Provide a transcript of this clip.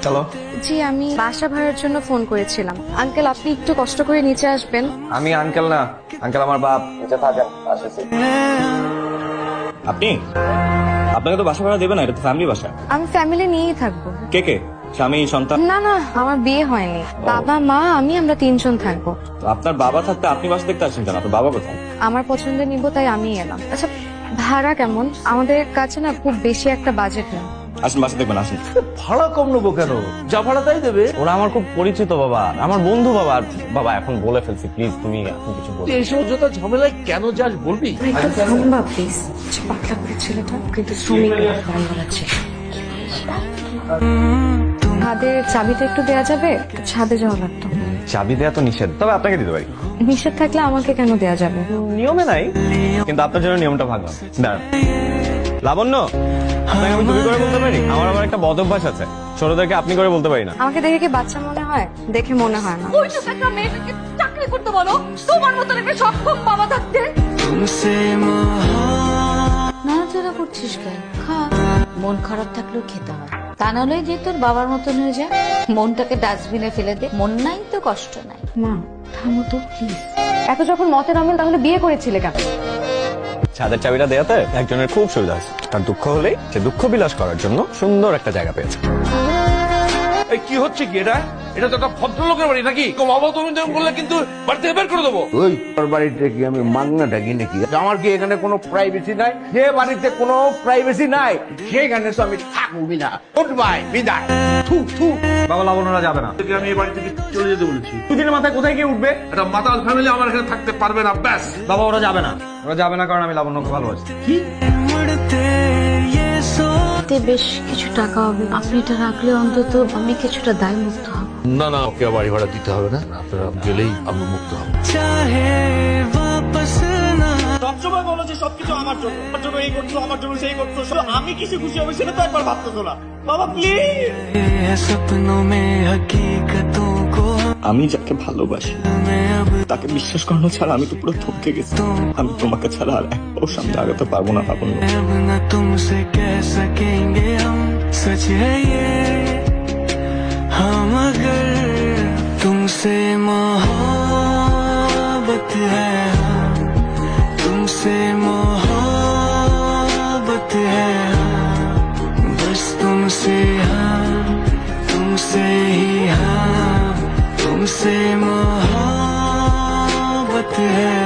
চলো। জি, আমি বাসা ভাড়ার জন্য ফোন করেছিলাম। আঙ্কেল, আপনি একটু কষ্ট করে নিচে আসবেন। আমি আঙ্কেল না, আঙ্কেল আমার বাপ। নিচে থাকেন, আসেছি। আপনি আপনাকে তো বাসা ভাড়া দেবে না, এটা তো ফ্যামিলি বাসা। আমি ফ্যামিলি নিয়েই থাকবো। কে কে? স্বামী, সন্তান? না না, আমার বিয়ে হয়নি। বাবা মা আমরা 3 জন থাকবো। তো আপনার বাবা থাকতে আপনি বাসা দেখতে আসছেন কেন? আপনার বাবা কোথায়? আমার পছন্দ নিব, তাই আমি এলাম। আচ্ছা, ভাড়া কেমন? আমাদের কাছে না খুব বেশি একটা বাজেট নেই। আসেন, বাসা দেখবেন, আসেন। ভাড়া কম নেবো কেন? যা ভাড়া তাই দেবে। ওরা আমার খুব পরিচিত বাবা, আমার বন্ধু বাবা। আর বাবা এখন বলে ফেলছি, প্লিজ তুমি এখন কিছু বলো। এইসব অযথা ঝামেলায় কেন যাস বলবি? থামবা প্লিজ। পাতলা করে ছেলেটা কিন্তু শ্রমিকের ফর্মুলা ছিল। ছাদের চাবিটা একটু দেয়া যাবে? ছাদে যাওয়া লাগতো। চাবি দেয়া তো নিষেধ, তবে আপনাকে দিতে পারি। নিষেধ থাকলে আমাকে কেন দেয়া যাবে? নিয়মে নাই, কিন্তু আপনার জন্য নিয়মটা ভাঙলাম। দাঁড়ান। লাবণ্য, আপনাকে আমি তুমি করে বলতে পারি? আমার আবার একটা বদ অভ্যাস আছে, ছোটদেরকে আপনি করে বলতে পারি না। আমাকে দেখে কি বাচ্চা মনে হয়? দেখে মনে হয় না। ওই সব একটা মেয়েকে চাকরি করতে বলো, তোমার মতন একটা সক্ষম বাবা থাকতে। নাড়াচাড়া করছিস কেন? খা। মন খারাপ থাকলেও খেতে হয়, তা নাহলে যে তোর বাবার মতন হয়ে যায়। মনটাকে ডাস্টবিনে ফেলে দে, মন নাই তো কষ্ট নাই। মা থামো তো প্লিজ। এত যখন মতে নামেন তাহলে বিয়ে করেছিলে কেন? ছাদের চাবিটা দেয়াতে একজনের খুব সুবিধা আছে। তার দুঃখ হলেই সে দুঃখ বিলাস করার জন্য সুন্দর একটা জায়গা পেয়েছে। এই কি হচ্ছে কি এটা? এটা তো একটা ভদ্রলোকের বাড়ি নাকি? বাবা তুমি বললে কিন্তু বাড়ি থেকে বের করে দেবো। ওই তোর বাড়িতে কি আমি মাগনা ডাকি নাকি? আমার কি এখানে কোনো প্রাইভেসি নাই? যে বাড়িতে কোনো প্রাইভেসি নাই সেখানে তো আমি থাকবি না। গুড বাই, বিদায়। থু থু। বাবা, লাবণ্যরা যাবে না। আমি এই বাড়ি থেকে চলে যেতে বলেছি। দুদিনের মাথায় কোথায় গিয়ে উঠবে? একটা মাতাল ফ্যামিলি আমার এখানে থাকতে পারবে না, ব্যাস। বাবা, ওরা যাবে না। ওরা যাবে না কারণ আমি লাবণ্যকে ভালোবাসি। এতে বেশ কিছু টাকা হবে, আপনি এটা রাখলে অন্তত আমি কিছুটা দায় মুক্ত হব। না না, ওকে বাড়ি ভাড়া দিতে হবে না, আপনারা গেলেই আমি মুক্ত হব। সবসময় বলো যে সবকিছু আমার জন্য, আমার জন্য এই করছো, আমার জন্য সেই করছো। শুধু আমি কিছু খুশি হবে সেটা তো একবার ভাবতেছো না। বাবা প্লিজ। আমি যাকে ভালোবাসি তাকে বিশ্বাস করানো ছাড়া আমি তো পুরো থমকে গেছি। আমি তোমাকে ছাড়া আর এক পাও সামনে আগাতে পারবো না লাবণ্য। तुमसे कह सकेंगे हम, सच है ये हम, अगर तुमसे मोहब्बत है, तुमसे मोहब्बत है, बस तुमसे हाँ, तुमसे ही हाँ, तुमसे मोहब्बत है।